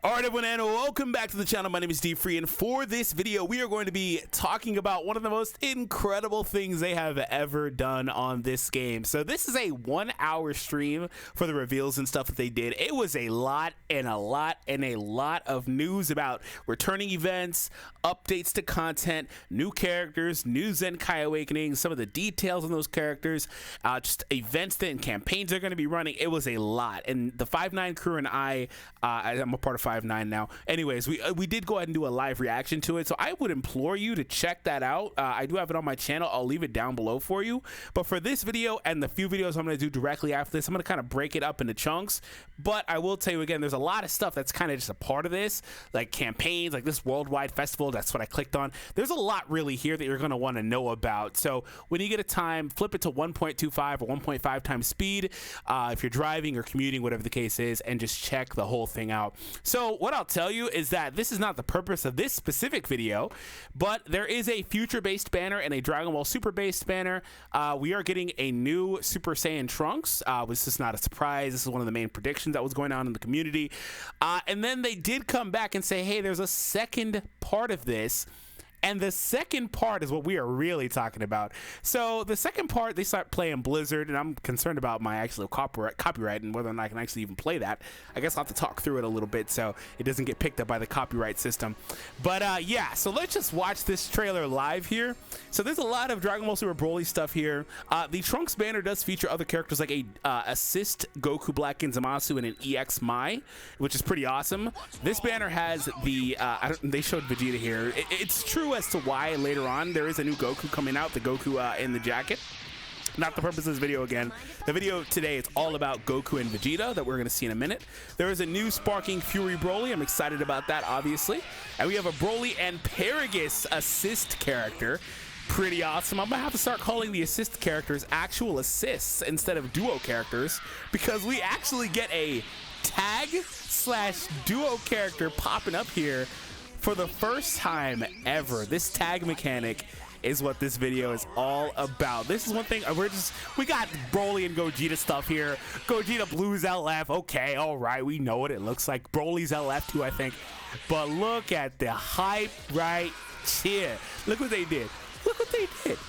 Alright everyone, and welcome back to the channel. My name is D-Free, and for this video we are going to be talking about one of the most incredible things they have ever done on this game. So this is a 1 hour stream for the reveals and stuff that they did. It was a lot of news about returning events, updates to content, new characters, new Zenkai Awakening, some of the details on those characters, just events and campaigns they're going to be running. It was a lot, and the 5-9 crew and I'm a part of 5-9 now. Anyways, we did go ahead and do a live reaction to it, so I would implore you to check that out. I do have it on my channel. I'll leave it down below for you. But for this video and the few videos I'm going to do directly after this, I'm going to kind of break it up into chunks. But I will tell you again, there's a lot of stuff that's kind of just a part of this, like campaigns, like this worldwide festival. That's what I clicked on. There's a lot really here that you're going to want to know about. So when you get a time, flip it to 1.25 or 1.5 times speed if you're driving or commuting, whatever the case is, and just check the whole thing out. So what I'll tell you is that this is not the purpose of this specific video, but there is a future-based banner and a Dragon Ball Super-based banner. We are getting a new Super Saiyan Trunks. This is not a surprise. This is one of the main predictions that was going on in the community. And then they did come back and say, hey, there's a second part of this. And the second part is what we are really talking about. So the second part, they start playing Blizzard, and I'm concerned about my actual copyright and whether or not I can actually even play that. I guess I'll have to talk through it a little bit so it doesn't get picked up by the copyright system. But yeah, so let's just watch this trailer live here. So there's a lot of Dragon Ball Super Broly stuff here. The Trunks banner does feature other characters like a Assist Goku Black and Zamasu and an EX Mai, which is pretty awesome. This banner has the, they showed Vegeta here. It's true as to why later on there is a new Goku coming out, the Goku in the jacket. Not the purpose of this video again. The video today, it's all about Goku and Vegeta that we're going to see in a minute. There is a new Sparking Fury Broly. I'm excited about that, obviously. And we have a Broly and Paragus assist character. Pretty awesome. I'm going to have to start calling the assist characters actual assists instead of duo characters, because we actually get a tag/duo character popping up here for the first time ever. This tag mechanic is what this video is all about. This is one thing we got Broly and Gogeta stuff here. Gogeta Blue's LF. Okay, all right, we know what it looks like. Broly's LF too, I think. But look at the hype right here. Look what they did. Look what they did.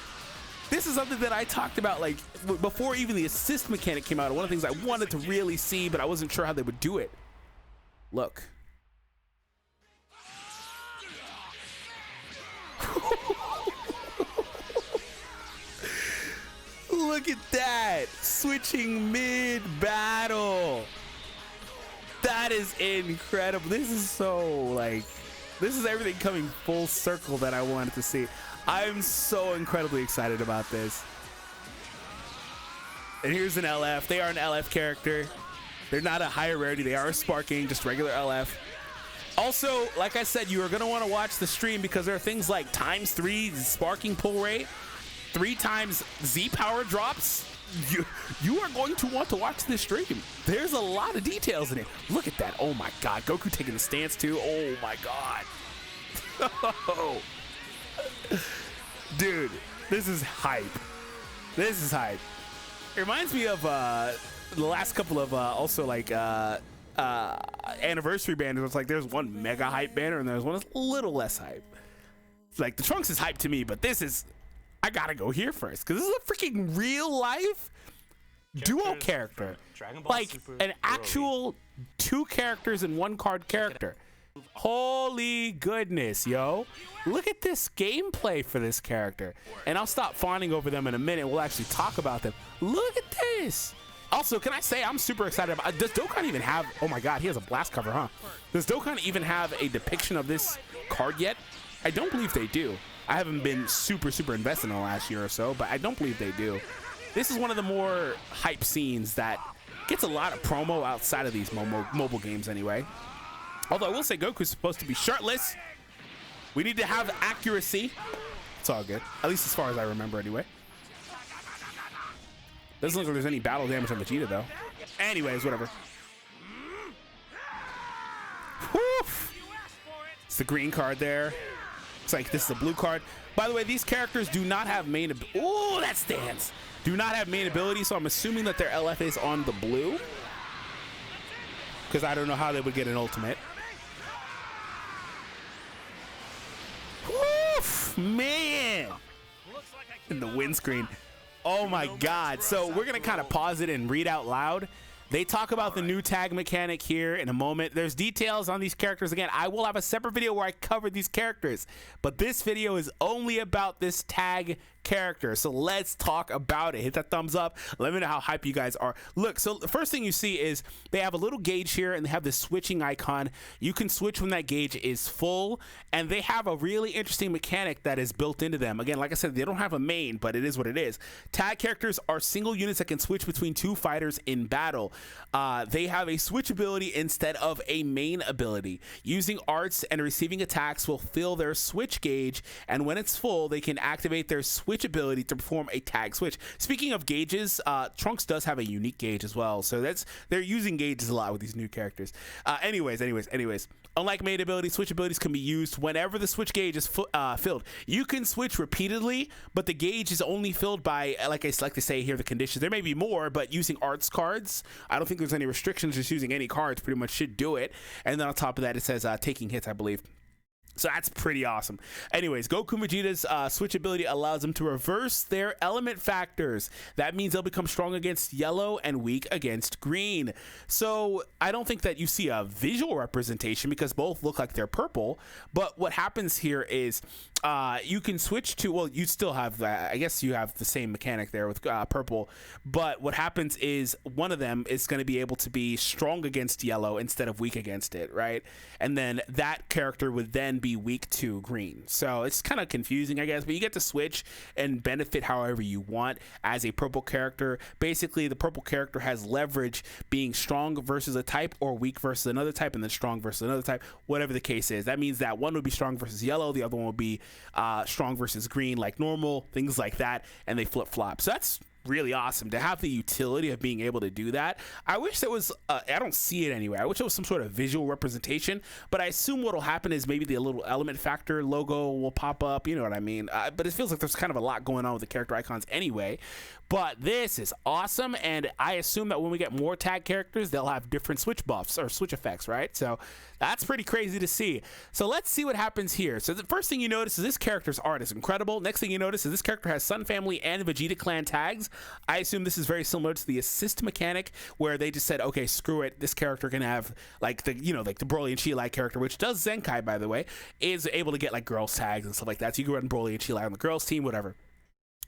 This is something that I talked about like before even the assist mechanic came out. One of the things I wanted to really see, but I wasn't sure how they would do it. Look. Look at that, switching mid-battle. That is incredible. This is so, like, this is everything coming full circle that I wanted to see. I'm so incredibly excited about this. And here's an LF. They are an LF character. They're not a higher rarity. They are a Sparking, just regular LF. Also, like I said, you are going to want to watch the stream because there are things like ×3 Sparking pull rate, 3 times Z power drops. You are going to want to watch this stream. There's a lot of details in it. Look at that. Oh my god. Goku taking the stance too. Oh my god. Dude, this is hype. This is hype. It reminds me of the last couple of also like anniversary banners. It's like there's one mega hype banner and there's one that's a little less hype. It's like the Trunks is hype to me, but this is, I gotta go here first because this is a freaking real life duo character, like an actual 2 characters in 1 card character. Holy goodness, yo, look at this gameplay for this character. And I'll stop fawning over them in a minute. We'll actually talk about them. Look at this. Also, can I say I'm super excited about, does Dokkan even have, oh my god, he has a blast cover, huh? Does Dokkan even have a depiction of this card yet? I don't believe they do. I haven't been super invested in the last year or so, but I don't believe they do. This is one of the more hype scenes that gets a lot of promo outside of these mobile games anyway. Although I will say Goku's supposed to be shirtless. We need to have accuracy. It's all good, at least as far as I remember anyway. Doesn't look like there's any battle damage on Vegeta though. Anyways, whatever. Woof. It's the green card there. Looks like this is a blue card. By the way, these characters do not have main. Oh, that stance. Do not have main ability, so I'm assuming that their LF is on the blue, because I don't know how they would get an ultimate. Man, in the windscreen. Oh my God. So we're gonna kind of pause it and read out loud. They talk about the new tag mechanic here in a moment. There's details on these characters. Again, I will have a separate video where I cover these characters, but this video is only about this tag character. So let's talk about it. Hit that thumbs up. Let me know how hype you guys are. Look, so the first thing you see is they have a little gauge here and they have this switching icon. You can switch when that gauge is full, and they have a really interesting mechanic that is built into them. Again, like I said, they don't have a main, but it is what it is. Tag characters are single units that can switch between two fighters in battle. They have a switch ability instead of a main ability. Using arts and receiving attacks will fill their switch gauge, and when it's full, they can activate their switch ability to perform a tag switch. Speaking of gauges, Trunks does have a unique gauge as well, so they're using gauges a lot with these new characters. Anyways, unlike main abilities, switch abilities can be used whenever the switch gauge is filled. You can switch repeatedly, but the gauge is only filled by, like I like to say here, the conditions. There may be more, but using arts cards, I don't think there's any restrictions. Just using any cards pretty much should do it. And then on top of that, it says taking hits, I believe. So that's pretty awesome. Anyways, Goku Vegeta's switch ability allows them to reverse their element factors. That means they'll become strong against yellow and weak against green. So I don't think that you see a visual representation because both look like they're purple. But what happens here is you can switch to, well, you still have, I guess you have the same mechanic there with purple. But what happens is one of them is going to be able to be strong against yellow instead of weak against it, right? And then that character would then be weak to green. So it's kind of confusing, I guess, but you get to switch and benefit however you want as a purple character. Basically, the purple character has leverage being strong versus a type or weak versus another type, and then strong versus another type, whatever the case is. That means that one would be strong versus yellow, the other one would be strong versus green, like normal, things like that, and they flip-flop. So that's really awesome to have the utility of being able to do that. I wish there was I don't see it anyway. I wish there was some sort of visual representation, but I assume what'll happen is maybe the little element factor logo will pop up, you know what I mean? But it feels like there's kind of a lot going on with the character icons anyway. But this is awesome, and I assume that when we get more tag characters, they'll have different switch buffs or switch effects, right? So that's pretty crazy to see. So let's see what happens here. So the first thing you notice is this character's art is incredible. Next thing you notice is this character has Sun Family and Vegeta Clan tags. I assume this is very similar to the assist mechanic where they just said, okay, screw it. This character can have like the, you know, like the Broly and Chi-Lai character, which does Zenkai, by the way, is able to get like girls tags and stuff like that. So you can run Broly and Chi-Lai on the girls team, whatever.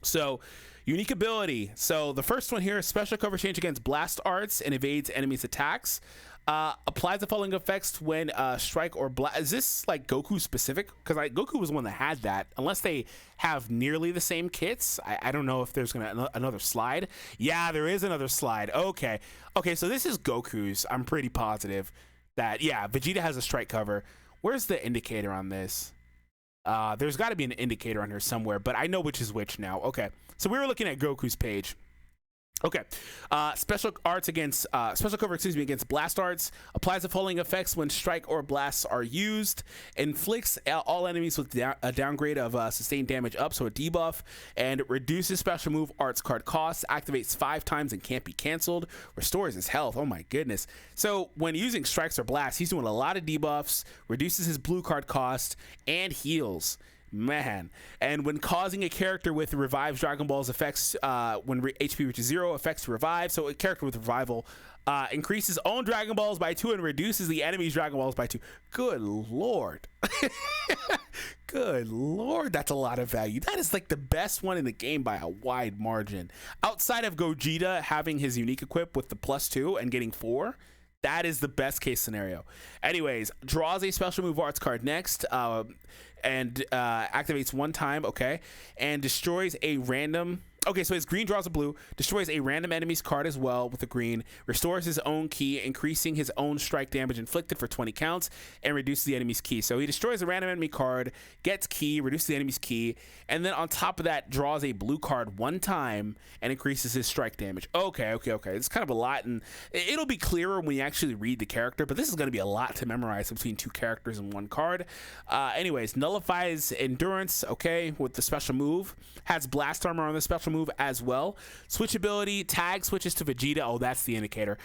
So unique ability. So the first one here is special cover change against blast arts and evades enemies attacks. Applies the following effects when strike or blast. Is this like Goku specific? Because Goku was the one that had that. Unless they have nearly the same kits. I don't know if there's gonna another slide. Yeah, there is another slide. Okay. So this is Goku's. I'm pretty positive that, yeah, Vegeta has a strike cover. Where's the indicator on this? There's got to be an indicator on here somewhere, but I know which is which now. Okay, so we were looking at Goku's page. Okay, special arts against special cover, against blast arts. Applies the following effects when strike or blasts are used. Inflicts all enemies with a downgrade of sustained damage up, so a debuff, and reduces special move arts card costs. Activates 5 times and can't be canceled. Restores his health. Oh my goodness! So when using strikes or blasts, he's doing a lot of debuffs. Reduces his blue card cost and heals. Man, and when causing a character with revives Dragon Ball's effects, when HP reaches 0, effects revive. So a character with revival increases own Dragon Balls by 2 and reduces the enemy's Dragon Balls by 2. Good lord. Good lord, that's a lot of value. That is like the best one in the game by a wide margin. Outside of Gogeta having his unique equip with the +2 and getting 4, that is the best case scenario. Anyways, draws a special move arts card next, and activates 1 time, okay, and destroys a random. Okay, so his green draws a blue, destroys a random enemy's card as well with the green, restores his own key, increasing his own strike damage inflicted for 20 counts, and reduces the enemy's key. So he destroys a random enemy card, gets key, reduces the enemy's key, and then on top of that, draws a blue card 1 time and increases his strike damage. Okay. It's kind of a lot, and it'll be clearer when you actually read the character, but this is going to be a lot to memorize between 2 characters and 1 card. Anyways, nullifies endurance, okay, with the special move. Has blast armor on the special move. move as well. Switchability, tag switches to Vegeta. Oh, that's the indicator.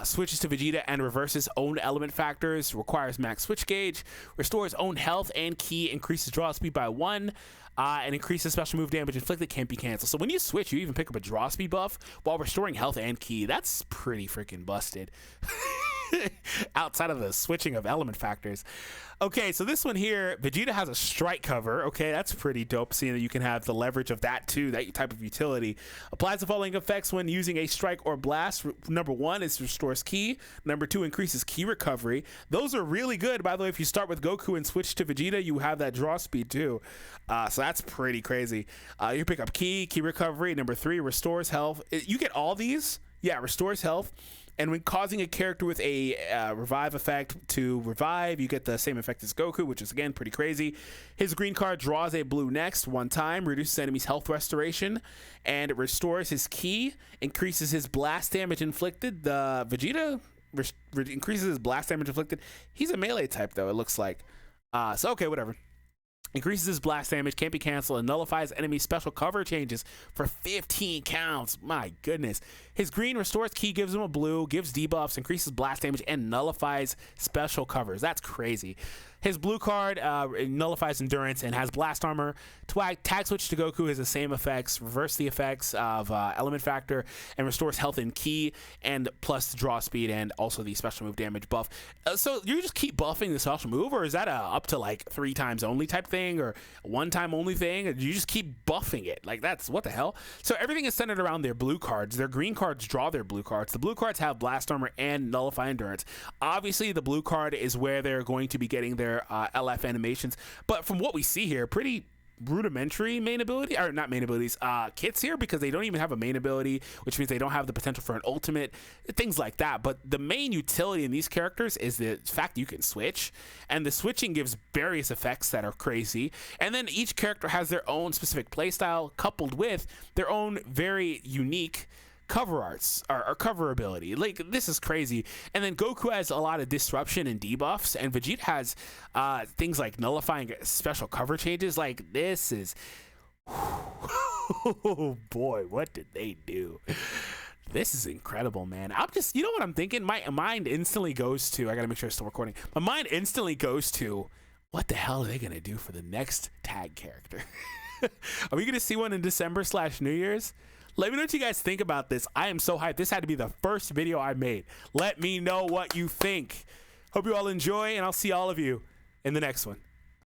Switches to Vegeta and reverses own element factors. Requires max switch gauge. Restores own health and ki. Increases draw speed by 1. And increases special move damage inflicted, can't be canceled. So when you switch, you even pick up a draw speed buff while restoring health and ki. That's pretty freaking busted. Outside of the switching of element factors. Okay, so this one here, Vegeta has a strike cover. Okay, that's pretty dope, seeing that you can have the leverage of that too, that type of utility. Applies the following effects when using a strike or blast. Number 1 is restores ki. Number 2 increases ki recovery. Those are really good. By the way, if you start with Goku and switch to Vegeta, you have that draw speed too. So that's pretty crazy. You pick up ki recovery. Number 3, restores health. You get all these. Yeah, restores health. And when causing a character with a revive effect to revive, you get the same effect as Goku, which is, again, pretty crazy. His green card draws a blue next 1 time, reduces enemies' health restoration, and it restores his ki, increases his blast damage inflicted. The Vegeta increases his blast damage inflicted. He's a melee type, though, it looks like. So, okay, whatever. Increases his blast damage, can't be canceled, and nullifies enemy special cover changes for 15 counts. My goodness. His green restores ki, gives him a blue, gives debuffs, increases blast damage, and nullifies special covers. That's crazy. His blue card nullifies endurance and has blast armor. Tag switch to Goku has the same effects, reverse the effects of element factor, and restores health and ki, and plus draw speed and also the special move damage buff. So you just keep buffing the special move, or is that a up to like 3 times only type thing, or a 1 time only thing? Or you just keep buffing it? Like, that's what the hell? So everything is centered around their blue cards. Their green cards draw their blue cards. The blue cards have blast armor and nullify endurance. Obviously, the blue card is where they're going to be getting their LF animations, but from what we see here, pretty rudimentary main ability, or not main abilities, kits here, because they don't even have a main ability, which means they don't have the potential for an ultimate, things like that. But the main utility in these characters is the fact you can switch, and the switching gives various effects that are crazy, and then each character has their own specific playstyle coupled with their own very unique cover arts or cover ability. Like, this is crazy. And then Goku has a lot of disruption and debuffs, and Vegeta has things like nullifying special cover changes. Like, this is oh boy, what did they do? This is incredible, man. I'm just, you know what I'm thinking? My mind instantly goes to, I gotta make sure it's still recording. My mind instantly goes to, what the hell are they gonna do for the next tag character? Are we gonna see one in December/New Year's? Let me know what you guys think about this. I am so hyped. This had to be the first video I made. Let me know what you think. Hope you all enjoy, and I'll see all of you in the next one.